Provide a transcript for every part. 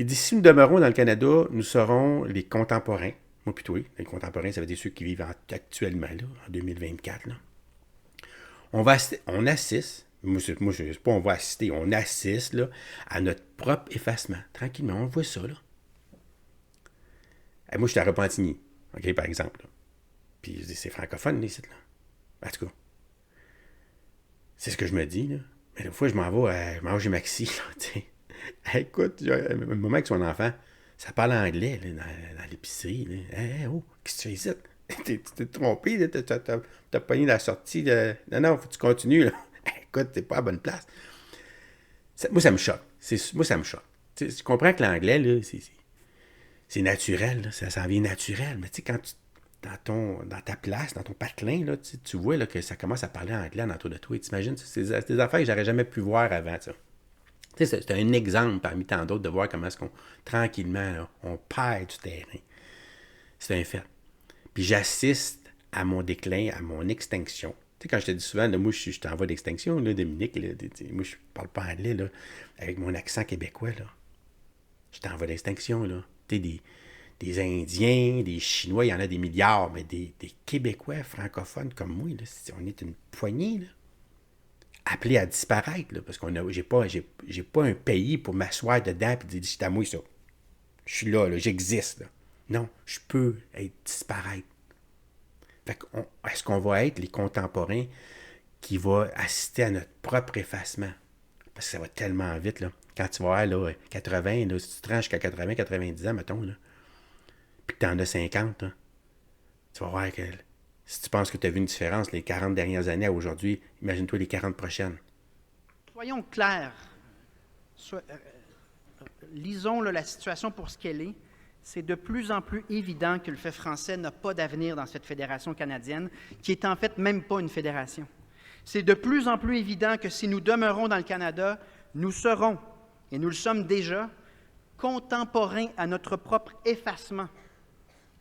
Il dit, si nous demeurons dans le Canada, nous serons les contemporains. Moi, plutôt, oui. Les contemporains, ça veut dire ceux qui vivent actuellement, là, en 2024. Là. On assiste, moi je ne sais pas on va assister, on assiste là, à notre propre effacement. Tranquillement, on voit ça. Là. Et moi, je suis à Repentigny, OK, par exemple. Là. Puis c'est francophone, les sites, là. En tout cas, c'est ce que je me dis, là. Mais des fois, je m'en vais chez Maxi, là, tu sais. Écoute, un moment avec son enfant, ça parle anglais, là, dans l'épicerie. Là. Hey, oh, qu'est-ce que tu fais ici? Tu t'es trompé, là, t'as pogné la sortie de... Non, faut que tu continues, là. Écoute, t'es pas à la bonne place. Moi, ça me choque. Moi, ça me choque. Tu sais, je comprends que l'anglais, là, c'est naturel, là, ça s'en vient naturel. Mais tu sais, quand tu dans ta place, dans ton patelin, là, tu vois là, que ça commence à parler anglais en autour de toi. Et t'imagines, c'est des affaires que j'aurais jamais pu voir avant. Ça. C'est un exemple parmi tant d'autres de voir comment est-ce qu'on, tranquillement, là, on perd du terrain. C'est un fait. Puis j'assiste à mon déclin, à mon extinction. Tu sais, quand je te dis souvent, là, moi, je suis en voie d'extinction, là, Dominique, là, moi, je parle pas anglais, là, avec mon accent québécois, là. Je suis en voie d'extinction, là. Tu sais, des Indiens, des Chinois, il y en a des milliards, mais des Québécois francophones comme moi, là, on est une poignée, là, appelés à disparaître, là, parce qu'on a, j'ai pas un pays pour m'asseoir dedans et dire c'est à moi ça. Je suis là, j'existe. Là. Non, je peux être disparaître. Fait est-ce qu'on va être les contemporains qui vont assister à notre propre effacement? Parce que ça va tellement vite, là. Quand tu vas avoir là, 80, là, si tu te rends jusqu'à 80, 90 ans, mettons, là, puis que tu en as 50, là, tu vas voir que si tu penses que tu as vu une différence les 40 dernières années à aujourd'hui, imagine-toi les 40 prochaines. Soyons clairs. Lisons là, la situation pour ce qu'elle est. C'est de plus en plus évident que le fait français n'a pas d'avenir dans cette fédération canadienne, qui est en fait même pas une fédération. C'est de plus en plus évident que si nous demeurons dans le Canada, nous serons, et nous le sommes déjà, contemporains à notre propre effacement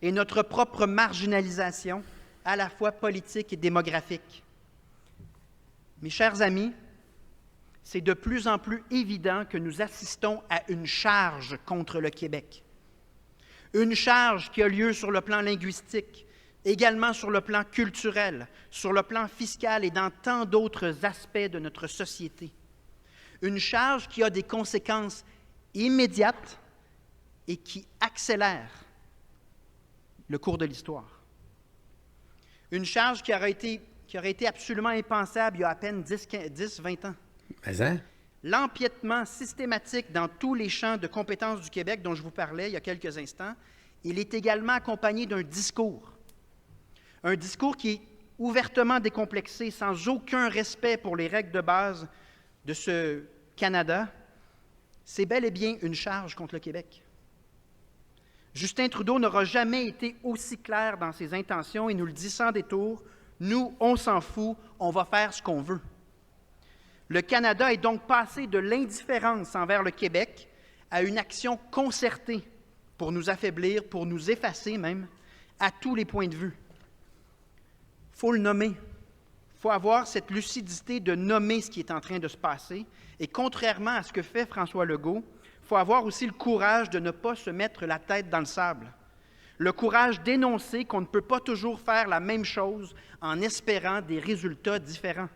et notre propre marginalisation, à la fois politique et démographique. Mes chers amis, c'est de plus en plus évident que nous assistons à une charge contre le Québec. Une charge qui a lieu sur le plan linguistique, également sur le plan culturel, sur le plan fiscal et dans tant d'autres aspects de notre société. Une charge qui a des conséquences immédiates et qui accélère le cours de l'histoire. Une charge qui aurait été absolument impensable il y a à peine 10-20 ans. Mais hein? L'empiètement systématique dans tous les champs de compétences du Québec dont je vous parlais il y a quelques instants, il est également accompagné d'un discours. Un discours qui est ouvertement décomplexé, sans aucun respect pour les règles de base de ce Canada. C'est bel et bien une charge contre le Québec. Justin Trudeau n'aura jamais été aussi clair dans ses intentions et nous le dit sans détour, nous, on s'en fout, on va faire ce qu'on veut. Le Canada est donc passé de l'indifférence envers le Québec à une action concertée pour nous affaiblir, pour nous effacer même, à tous les points de vue. Il faut le nommer. Il faut avoir cette lucidité de nommer ce qui est en train de se passer. Et contrairement à ce que fait François Legault, il faut avoir aussi le courage de ne pas se mettre la tête dans le sable. Le courage d'énoncer qu'on ne peut pas toujours faire la même chose en espérant des résultats différents.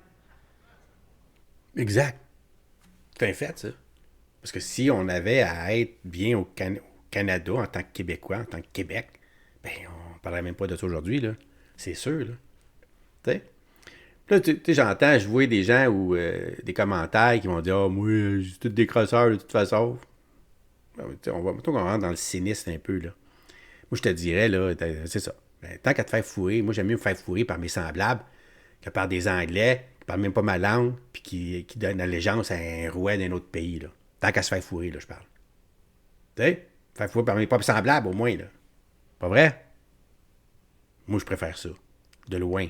Exact. C'est un fait, ça. Parce que si on avait à être bien au Canada en tant que Québécois, en tant que Québec, ben on ne parlerait même pas de ça aujourd'hui, là. C'est sûr, là. Tu sais? Là, tu sais, j'entends, je vois des gens ou des commentaires qui vont dire « Ah, oh, moi, j'ai tous des crosseurs de toute façon. » On va plutôt qu'on rentre dans le cynisme un peu, là. Moi, je te dirais, là, c'est ça. Ben, tant qu'à te faire fourrer, moi, j'aime mieux me faire fourrer par mes semblables que par des Anglais qui parlent même pas ma langue puis qui donnent allégeance à un roi d'un autre pays, là. Tant qu'à se faire fourrer, là, je parle. Tu sais? Faire fourrer par mes propres semblables, au moins, là. Pas vrai? Moi, je préfère ça. De loin.